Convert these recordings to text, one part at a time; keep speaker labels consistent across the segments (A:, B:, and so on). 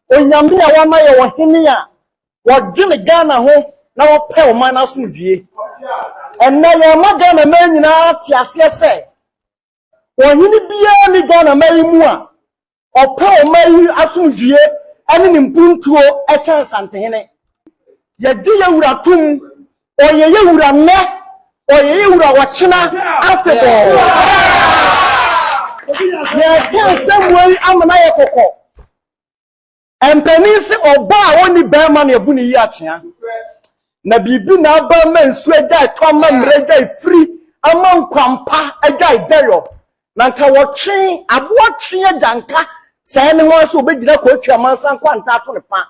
A: onyame a wama ye wo hene a wodwene Ghana ho na wopɛ o man asomdue enna ye ma Ghana ma nyina ti ase ese wo hene bia ni Ghana ma yi mu a opɛ o man asomdue ani ni mpuntuo e kyan santehene ye di ye wuratum oyeye wura me oyeye wura wachina afebo ye kan semwe amana ye kokko empeni se oba a woni bema na ebu ni yi achia na bibi na aba ma nsu agya to ma mreja free ama nkwampa agya ideyo na nka wotwe aboatwe agyanka sai ne ho so obegina ko atwa mansa kwanta ato ne pa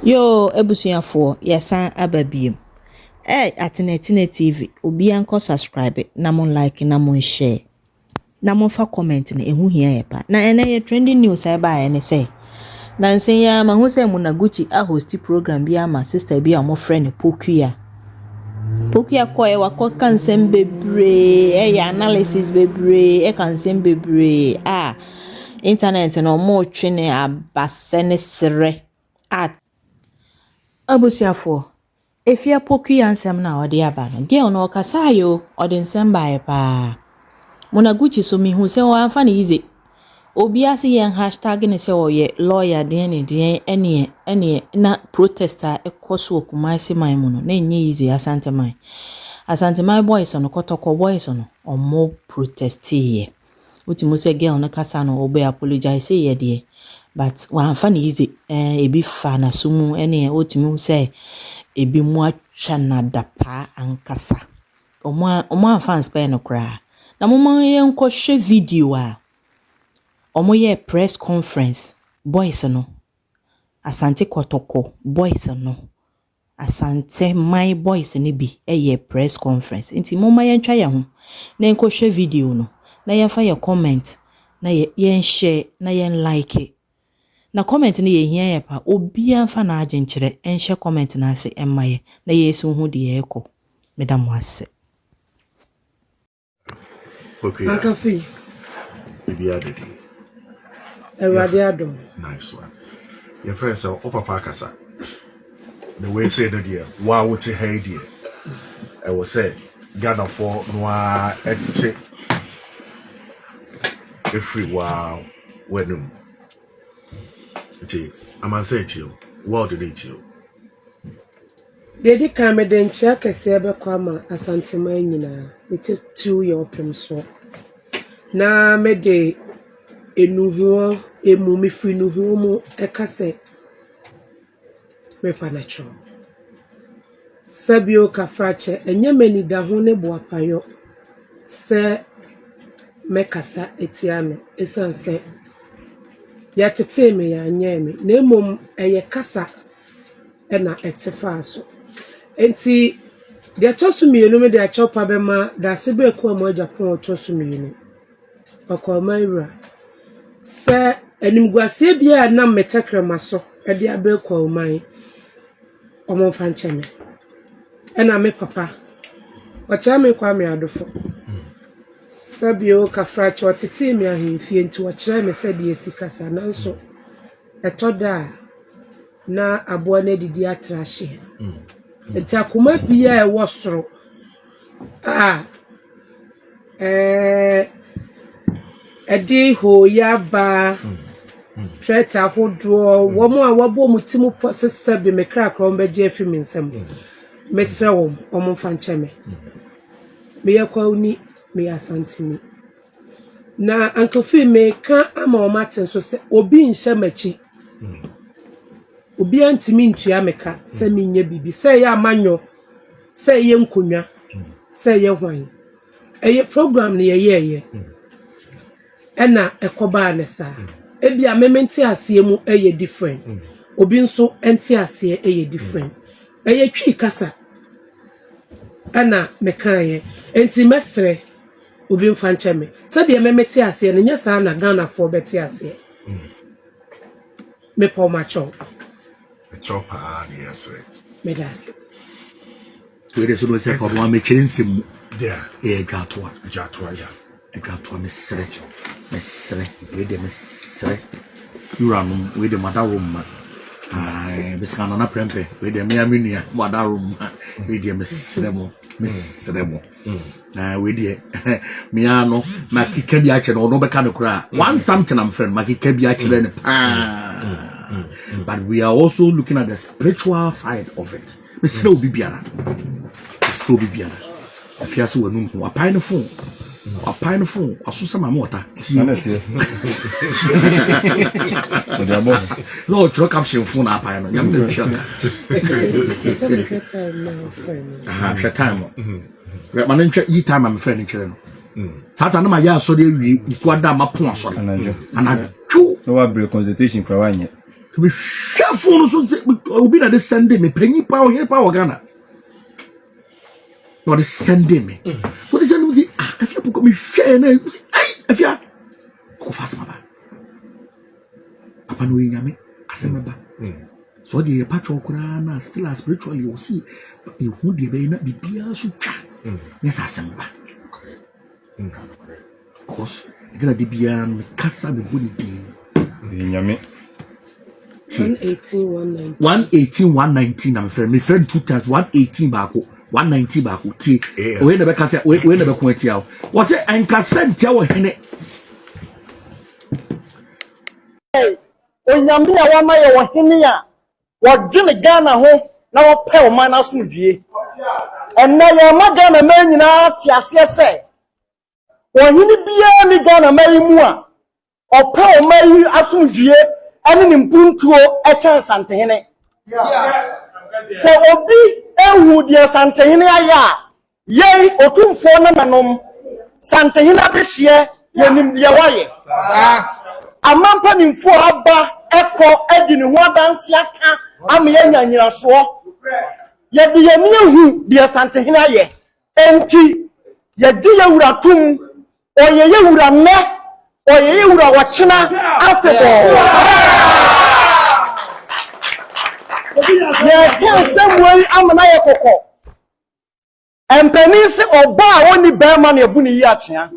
B: Yo, ebusuafo, yesan ababiem. Atenetina TV, obi anko subscribe, na mon like, na mon share. Na mon fa comment na ehu hia yepa. Na ene trending news eba ene say. Na nsen ya ma hu say Munaguchi a host program bi ama sister bi a mo friend Pokuya. Pokuya ko e wako kansem bebre, ya analysis bebre, kansem bebre. Internet no mo twene abase ne sere. Abusiafo efia Pokuya nsem na ode aba no girl no kasa yo ode nsem bae pa Munaguchi so mi hu se o anfa ne yize obi ase yen hashtag ne se oye lawyer den ene na protester ekoso Kumasi man mu no na enye yize asante man boys no kotoko boys no omo protestiye utimu se girl no kasa no obe apologize ye de but wa anfa easy ebi fa na sumu ene otimi say ebi mu atwa na dapa ankasa omo anfa spare no kra na mo ye nko hwe video a omo ye press conference boys no asante kotoko boys no asante my boys ne bi ye press conference nti mo ma ye ntwa ye ho na nko hwe video no na ye fa ye comment na ye share na ye like na comment ni ye hia ye pa obi anfa na agenkyere enhye comment na ase emmaye na yesu hu de ye ekọ medam wase
C: okay
D: Akafi
C: bibi adedi
D: Erade adom
C: nice one your friend so papa akasa the way say that there wa wote hey there I was say Ghana for no etite every wow wenum I'm say to you, what did it you?
D: Dedi kameden chia kese ebe kwa ma asantema nyina ite 2 year open so na mede enuhuo emu mifri nuhuo mu ekase mepa na cho sabio kafrache enye mani da ho ne boapayo se mekasa etiano esanse ya tete me ya nyeme na emom eye kasa ena etefa so enti de tosumienu me de achopa be ma da sebe ko mo Japan tosumienu akoma ira se animguase bia na metakrama so e de abe ko oman omo fancheme ena me papa wacha me kwa me adofo sabio kafracho tete me ahemfie nti wakyerɛ me sɛ de esikasa nanso etoda na aboa na didi atrahye nti akoma bia e wosoro edi ho ya ba treta hodo wo mo a wabo mutimu posesa bi mekra krom be je afimi nsam mesra wo omo fancheme me yakwa uni me asantini na ankofi me ka ama o maten so se obi nhye machi obi antimi ntua meka se menye bibi se ya amanyo se ye nkonwa se ye hwan eye program ne ye ena ekoba ne sa ebia mementi asemu eye different obi nso enti ase eye different eye twi kasa ana mekaye enti mesre obi mfa ncheme said ye memeti ase ne nya sa na Ghana for beti ase me pa macho
C: a chopper yes
D: me das
E: we dey so do say for one me chinsem
C: yeah
E: jatwa
C: ya
E: jatwa mesre we dey mesre yuranum we dey madarum ai bisana na prempe we dey me amenia madarum we dey mesre mo we dey me ano makika bi a che no be ka ne kura one something I'm friend makika bi a che ne but we are also looking at the spiritual side of it me still be biara if you see wanu wa pine phone asusa ma mota no truck caption phone na pine no nyam na truck time right man ntwa yi time am friend nkire no tata na ma ya so de wi ku ada ma pon so ana chu
F: no wa break consultation kwa wanye
E: to be phone so obi na de send me panyi pa o here pa o Ghana no de send me to de send me if you put me share na if you ko fast ma ba papa no nyame asema ba so de patrol kura na still spiritually you see you who de be na bibia so twa yes asema ba cause gonna de bia me kasa be body din
F: nyame
D: 118
E: I'm friend me friend two times 118 back 190 back ti we never kasa we never ko atia what say anka sentia wo hene
A: onyame a wa ma ye wo hene a wo dwene Ghana ho na wo pe o man asundue enna ye ma Ghana ma nyina ti ase se wo hene bia ni Ghana ma yi mu a o pe o ma yi asundue ani ni mpuntuo e chen santehene so obi ehu die santehene aya ye otumfo na nanom santehene abehie yenim ye waye amampa nimfo aba eko edi ne ho adanse aka am ye nyanyiraso ye de ye ne hu die santehene aye enti ye di ye wuratum oye ye wura me oye ye wura wachina afebo ye Samuel amana ye kokko empeni se oba a woni be ma na ebu ni yi achia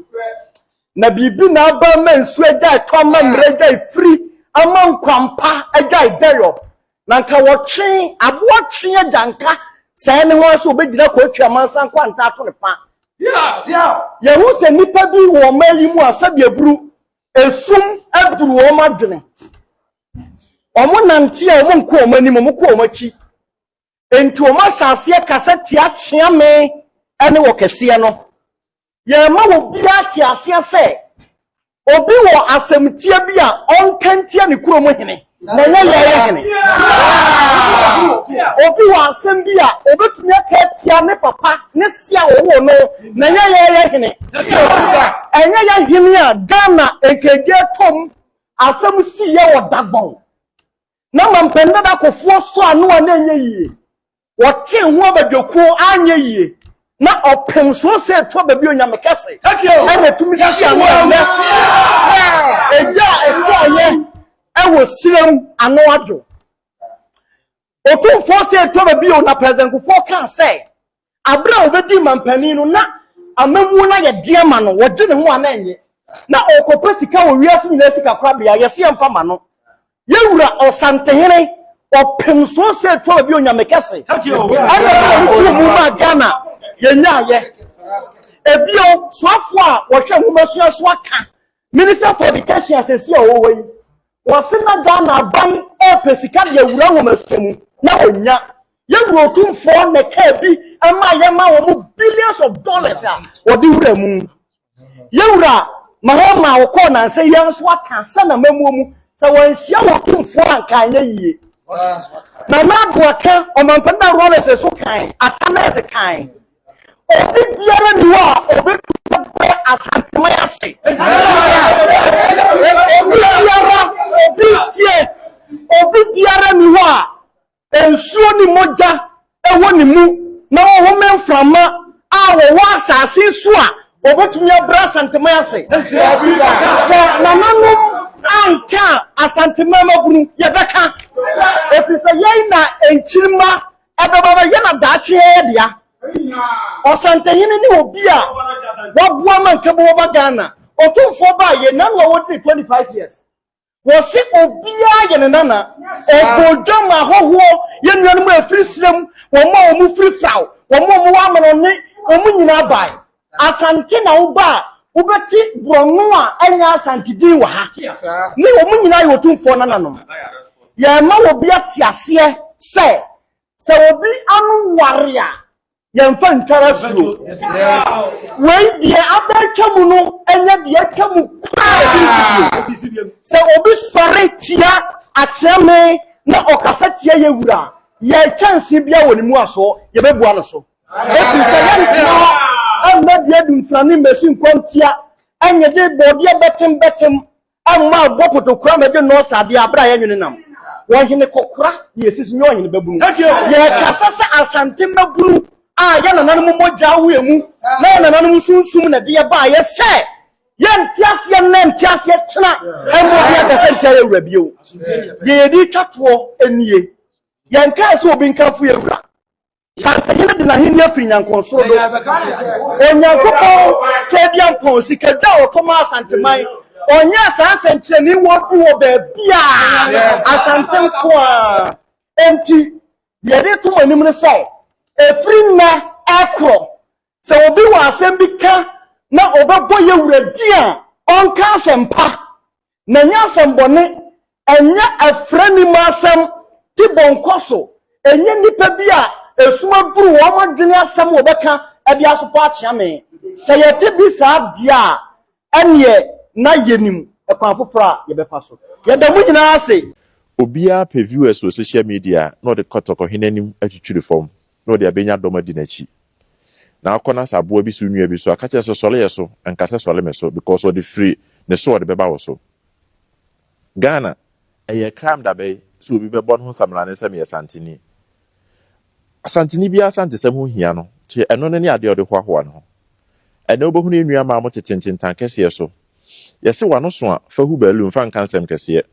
A: na bibi na aba mansu agya toma mreja free ama nkwampa agya deyo na nka wotwe aboatwe agyanka sai ne ho so obegyina ko atwa mansan kwanta ato ne pa ye hu se nipa bi wo mayi mu asabi eburu esum abduru wo madwene omo nante a omo nko omani mo ko omachi enti o ma hyase kasa tia kyea me ene wo kese no ye ma wo bia tiase se obi wo asemtie bi a onkantie ne kuro mo hene na ye hene obi wo asem bi a obetumi aka tia ne papa ne sia wo no na ye hene enye ya hene a Ghana ekeje tom asem si ye wo dagbon na mampenda da kofo so anu a na enye yie wote ho abadwoku anye yie na opem so se to ba bi onyame kase ene tumi si anu eja esaye ewo sirem anu adwo otumfo se to ba bi ona president kofo kan say abra obedi mampani no na amamu na ye diama no wode ne ho ana enye na okopa sika wo wiase nyina sika kwabia ye se emfa ma no yewura osantehene opem so se to ba bi onyame kase ana mu ma Ghana yenya ye ebio soafo a wo hwe humaso so aka minister for education asesi a wo wei wo se na Ghana ban pesika de ewura humaso na onya yewura otumfo ne ka bi ama ye ma wo mu billions of dollars a wo de wura mu yewura mahoma wo ko na se yan so aka sana mamu mu sa won hia wo otumfo anka anya yie na na do aka o mampanda rollers so kan atana se kan obi biara ni wa obi tuwe asantema yase obi biara obi tie obi biara ni ho a ensuo ni moja ewo ni mu na wo memframa a wo asase so a obetumi abra santema ase na nanum anka asantema mabunu yebeka efisa yei na enchirima ababa yana dache dia osantehini ni obi a wabua manka bo ba Ghana otumfo ba ye na no wo 25 years wo se obi a ye nana egodwama hoho ye nuanu mu afiri srem wo ma wo mu firi fraw wo ma wo amano ne wo mu nyina bai asante na wo ba wo beti brono a anya asante din wa ha ne wo mu nyina ye otumfo nananom ye ma wo bia tiase se obi anu waria ye mfa ntara suo wei die abetwamu no enya die twamu se obi sore tia akyame na okasa tia ye wura ye chance bia woni mu aso ye bebua no so ebi se ye ntwa amma bia du ntrane machine kwantia enye de bodi betem amma bopotokura me de no sade abra ye nwene nam wo hene kokura ye sisi nyo hene babunu ye kasa se asante mabunu ya nanan mu moja wuemu na nanan mu sunsum na de ba ye se ye ntiasie na ntiasie tena emo bia ka se ntia ye wura bio ye di twatwo enie ye nka se obi nkafu ye wura santa ye de na hini afiri nyankonsoro do onyankopon ke bia mpon sika da okoma asanteman onya sa asante ni wo bi wo ba bia asante ko a enti ye de to manim ne sai efri na akro se obi wa asem bi ka na obebo ye wuradi a onka asempa na nya asembone enya afrani masem ti bonkoso enya nipa bi a esuma buru wo modwene asem obeka abi asopo akyame se ye ti bi sa dia anye na yenim ekwan fofora ye befa so ye da mu nyina ase
G: obia pe viewers on social media no de kotoko hinenim atwitwiri form no de abenya doma di nachi na akona sabo bi su nua bi so akache so sole yeso ankase sole me so because of the free ne so de beba wo so Ghana eye crime da be so obi be bon ho samra ne sem ye santini bia sante sem ho hia no te eno ne ade ode hwahoa no ene obohu ne nua ma mo tetentin tankese ye so yesi wano so a fa hu balloon fa nkansem kese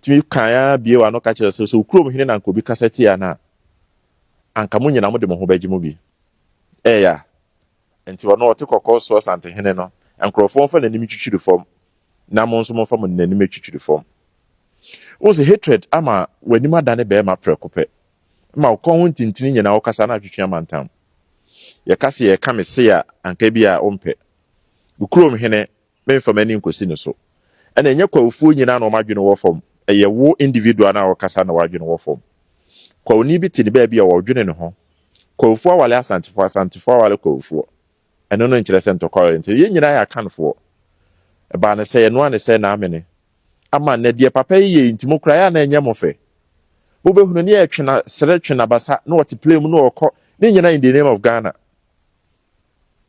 G: timi kan bie wa no ka kire so ukrom hine na nkobi kaseti ya na anka munye na mo de mo ho baji mo bi ya enti wono ote kokko so sante hene no enkrofo fa na nimi twitwiri fom na mo nso mo fa mo na nimi twitwiri fom o se hatred ama wanima dane be ma prekope ma ko ho ntintini nyina wo kasa na twitwia mantam ye kase ye kamese ya anka bia ompe ukrom hene me fa mani nkosi ne so ena enye kwawufu nyina na o madwene wo fom eye wo individual na wo kasa na wadwene wo fom kwa oni bi tini ba bia wo dwene ne ho kwawufu awale asantefo awale kwawufu eno no nkyere sento kwa enti ye nyina ya kanfo ba ne se no ane se na amene ama na die papa ye ntimo kra ya na enye mofe wo behunu ne ya twena sere twena basa na wote play mu no okọ ne nyina in the name of Ghana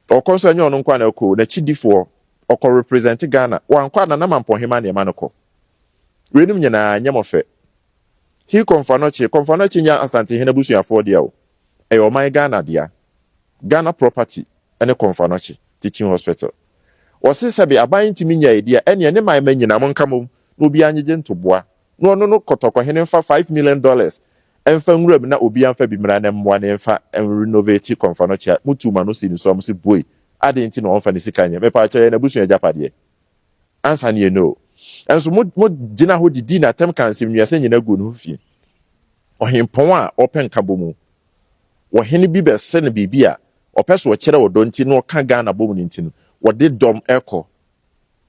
G: okọ so enye ono nkwa na ko na chidifo okọ represent Ghana wankwa na mampo hema na ema no ko wenim nyina nya mofe hi konfanochi nya asante hena busu afọ dia o eyo man Ghana dia Ghana property ene konfanochi teaching hospital wose sabe aban ntimi nya idea ene ne man nyina mo nkamom no obi anyeje ntoboa no kotoko hene fa $5 million enfa nwuram na obi anfa bimra na mmoa na enfa renovate konfanochi mutuma no si nso am si boy ade nti no onfa ne sika nya mepa cha na busu ya japade ansa ne no enso mo gina ho didi na tem kan sim nua se nyina go no fie ohempon a open kabomu wo hene bi be se na bibia opeso wo kire wo donti no ka Ghana bomu nti no wo de dom eko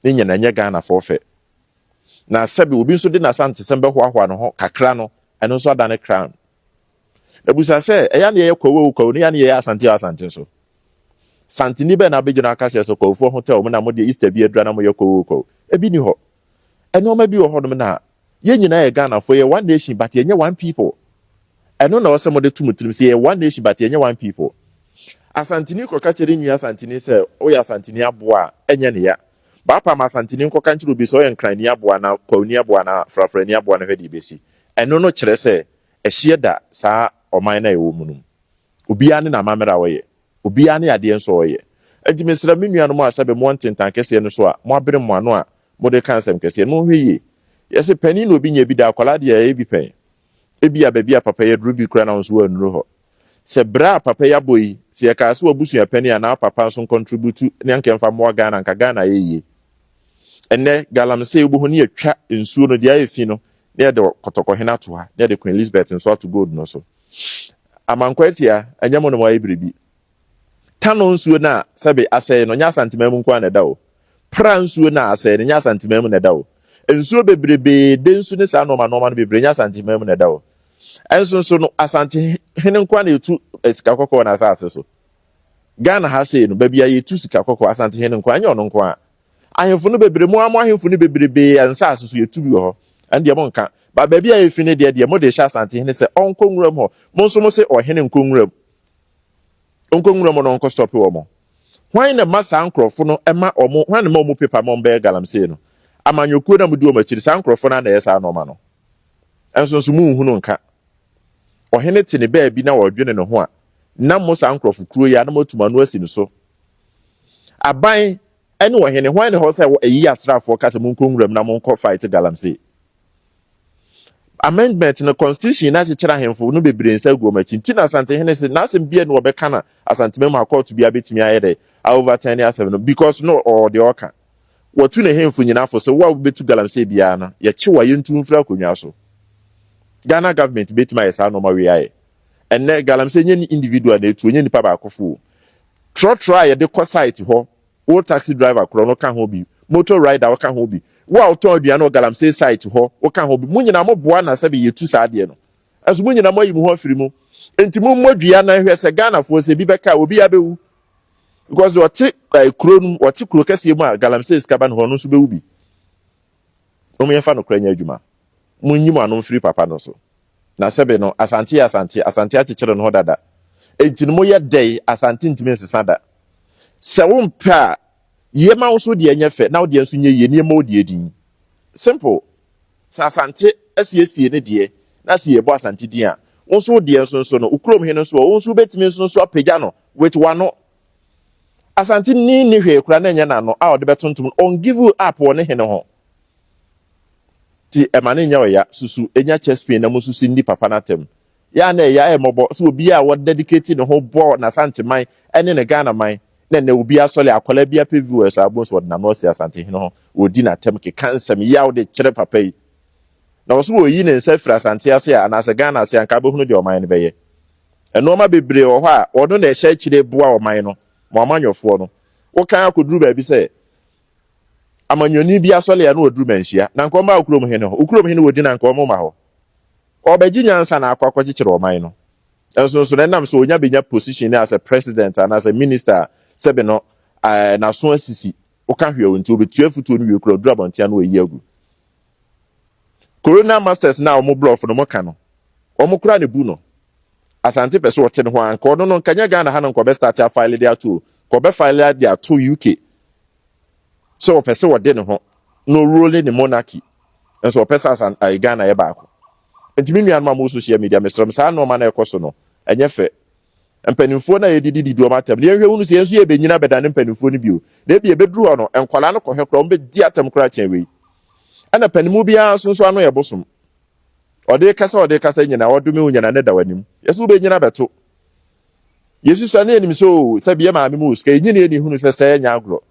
G: ne nyina nya Ghana forfe na sabi obi nso de na sante sembe hoahoa no ho kakra no eno nso ada ne crown ebusa se eya ne ye kwawo ne ya ne ye asante so santini be na begina aka so kwawfo hotel mo na mo de Easter bi adura na mo ye kwawo ebi ni ho eno ma bi wo ho no na ye nyina ye Ghana for ye one nation but ye one people eno na wose mo de tumutrim se ye one nation but ye one people asantini ko ka kire nyu asantini se o ya asantini aboa enye ne ya Bapa masantini nko kanchiro bi so yenkrani aboa na kwani aboa na frafrani aboa na hwede besi eno no kyerɛ sɛ ɛhye da saa ɔman na ɛwɔ mu no obia ne na mamera wɔyɛ obia ne adeɛ nso wɔyɛ agimesra me nuanom asɛbe mo ntentan kɛseɛ no so a mo abere mo ano a mo de kan sɛm kɛseɛ no hwɛ yie yɛsɛ pani na obi nya bi da akwala de ɛyɛ bi pɛn ebi a baabi a papa yɛ duru bi kura na nso wɔ anuru hɔ sɛ bra papa yɛ boyi sɛ yɛka so abusua pani a na papa nso contribute ne ankɛmfa mo Ghana nka Ghana yɛ yie ene galamsey obo ne yatwa nsuo no de ayefi no ne de kotokɔhena to ha ne de Queen Elizabeth nso ato gold no so amankwatia anyamo no waye bribi tano nsuo na sebe asɛe no nya santimam nko na da o pra nsuo na asɛe no nya santimam na da o nsuo bebrebe de nsuo ne sa no ma no bebrebe nya santimam na da o enso nso no asante hene nko na etu sika kɔkɔ na asase so Ghana ha sei no babia yetu sika kɔkɔ asante hene nko anya ɔno nko a ahemfo no bebrebe mo ahemfo no bebrebe ansa asoso yetu bi ho ande mo nka ba baabi a yefi ne de mo de hya asante hene sɛ ɔnkɔnwuram ho mo nso mo se ɔhene nkɔnwuram no nko stop wo mo hwan na masa ankrɔfo no ɛma ɔmo hwan na ma ɔmo pepa mo mbɛ galamsey no amanyokuo na mo di ɔmo akyiri sa ankrɔfo na yɛ sa no ma no enso nso mu nhunu nka ɔhene te ne baabi na wɔdwene ne ho a na mo sa ankrɔfo kuro ya na mo tuma no asi no so aban ɛne ɔhene hwan ne hɔ sɛ ɛyi asrafo kata mo nkɔnwuram na mo nkɔ fight galamsey amendment no constitution na kyerɛ ahemfo no bebre nsa gu ɔmachi nti na asante hene se na asɛm bia no wɔbɛka na asante mem akɔto bia betumi ayɛ dɛ overturn asɛm no because no or the oka wɔtu ne hemfo nyinafo so wo betu galamsey bia na yɛkye wa yɛntu mfra konwa so Ghana government betumi ayɛ saa no ma we ayɛ enne galamsey nye individual na etu nye nipa ba akofo trotro a yɛde kɔ site hɔ wo taxi driver kro no ka ho bi motor rider wo ka ho bi wo auto dua no galamsey site ho wo ka ho bi mu nyina mo boa na sɛ be yetu saa de no aso mu nyina mo yi mu ho afiri mu enti mu modua na hwɛ sɛ Ghana fo sɛ bi bɛka obi abewu because the ɔte kuro no ɔte kuro kɛse mu a galamsey skaba no ho no so bewu bi mo yɛfa no kra nya adwuma mu nyim anom firi papa no so na sɛbe no asante akyekyere no ho dada enti no mo yɛ dɛi asante ntimi nsesa da sɛ wo mpɛ a yema wo so de anya fɛ na wo de nso nye ye ne ma wo de edin simple sa asante asiesie ne de na se ye bo asante din a wo so de nso no ukrom he no so wo so betimi nso apagya no with wano asante ni hwe kura na nya na no a wo de betontom on give you up wo ne he no ho ti emane nya oya susu enya chespin na mo susu ndi papa na tem ya na ya e mobo so obi a wo dedicate ne ho bo na asante man ene ne Ghana man na obi asole akola bia pe viewers abos wod na no se asante hino ho odi na tem ke kansam ya wo de kyere papa yi na wo so wo yi ne nsa fira asante ase a na se Ghana ase anka be hunu de oman ne beye eno ma bebre wo ho a odo na ehya kyire boa oman no mo amanyofo no wo kan akoduru ba bi se amanyoni bi asole ya no oduru manhia na nko ma ukrom hene ho ukrom hene wodi na nko mo ma ho obegi nyansa na akwa kyekere oman no enso so na nam so onya benya position as a president and as a minister sebe no na so asisi o ka hwe wonti obetu afutu no wie kura dura bontia no oyi agu corona masters na omo bluff no mo ka no omo kura ne bu no asante pese wote ne ho anka ono no nkanya Ghana ha no ko be start a file dia to ko be file dia to UK so pese wode ne ho no rule ne monarchy enso pese asan Ghana ye baako entimi nua no ma social media mesrem sa no ma na ekoso no enye fe mpanimfo na yedidi do matam ne hwe hunu se enso ye benyina bedane mpanimfo no bio na bi ebeduru no enkwala no kɔhwe kro mbe di atam kra chen we ana panimu bia so ano ye bosom ode kasa nyina wodome unyana ne da wanim yesu benyina beto yesu sa ne enim so sabia ma me mu ska nyina eni hunu se sɛ nya agro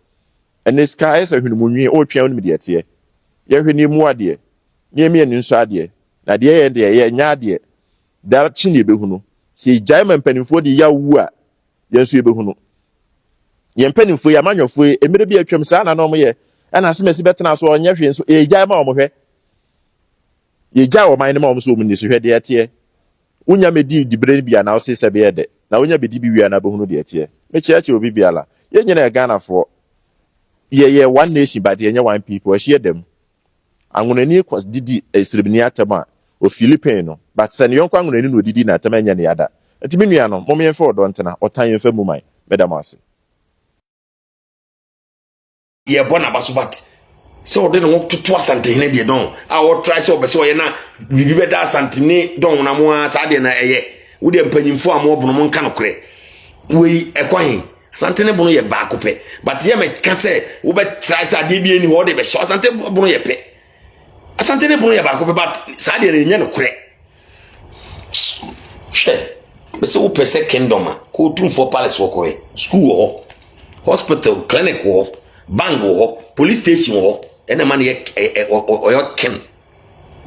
G: ene ska esa hunu mu nwi o twɛn no de tie ye hwe ni mu ade ne me eni nso ade na de ye de ye nya ade da chi ne behunu si jaima mpanimfo de ya wu a yenso ebehunu ye mpanimfo ya manyofo emere bi atwam sa na no mo ye ana asemasi betena so onye hwe nso e jaima omo hwe ye ja o man ne ma omo so omo ni so hwe de atie unya medi dibre bia na o se sebe ye de na unya bedi bi wia na behunu de atie me chiachi obi biala ye nyina Ghana fo ye one nation but ye nya one people ahie dem anwonani kwa didi esrebni atama o Philippine no but sen yonkwa ngunani no didi na atama nya ne yada enti menua no mom yemfa odo ntena otan yemfa mu mai medamase
H: ye bona basobat so de no tutu asantene de don a wo try so be so ye na bibi be da asantene don na mo sa de na eye wo de mpanyimfo a mo bono mo nka no kre we ekwan asantene bono ye ba ko pe but ye me ka say wo be try sa de bi eni ho de be so asantene bono ye pe asantene bono ye ba ko pe but sa de re nya no kre she be se wo pese kingdom ko tun for palace wo ko school hospital clinic wo bank wo police station wo ena man ye oyo ken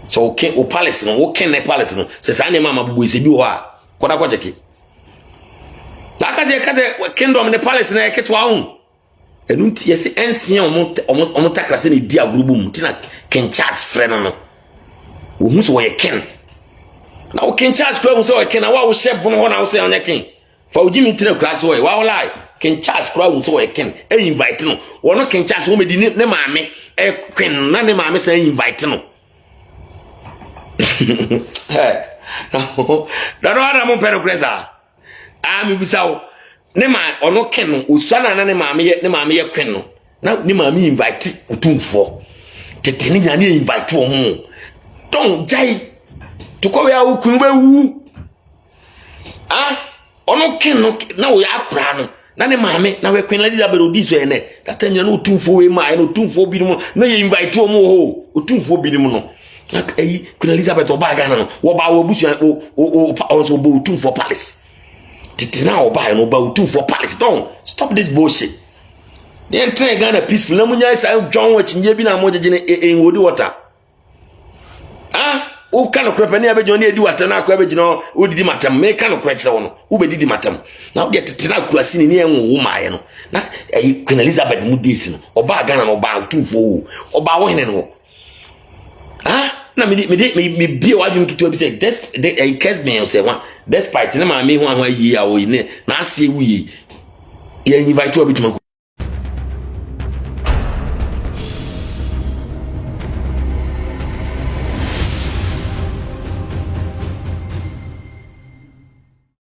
H: so okay o palace no o ken na palace no se sa ne mama bubu ise bi wo a koda ko cheki la kaze kingdom ne palace na ke to ahun enu nti yesi ensia omo takrase ne di agrubum tina Ken Charles friend no wo hu so wo ye ken na wo Ken Charles kro hu so wo ken na wa wo chef no ho na wo se on ken fa wo jimi tina kra so wo wa wo lie Ken Charles kro hu so wo ye ken e invite no wo no Ken Charles wo me di ne maame e ken na ne maame say invite no na no ara mo pero kresa mi bisawo ne ma ono ken no usana na ne maame ye kwen no na ne maame invite utumfo tete ne nyane invite wo ho don jai to ko ya ukun bewu ono ken no na wo ya akra no na ne maame na we kwen Elizabeth odiso ene tata nya no utumfo we ma no utumfo bi no na ye invite wo mo ho utumfo bi no na Queen Elizabeth oba Ghana no wo ba wo busu o so bo utumfo palace tete na oba no ba utumfo palace don't stop this bullshit the entire Ghana peaceful na munya isa John wachinje bi na mojeje ne enwodi water o kana krepa ne abejo ne edi water na akwa abeji no odidi matam me kana kwekere wo no wo bedidi matam na wo de tete na kurasi ne enwo wo maaye no na Queen Elizabeth mu desi no oba Ghana no oba utumfo wo oba wo hene no na me bi waju mkitu bi say this case me say one despite na ma me ho ayi a wo ne na ase wu yi ye invite obi tuma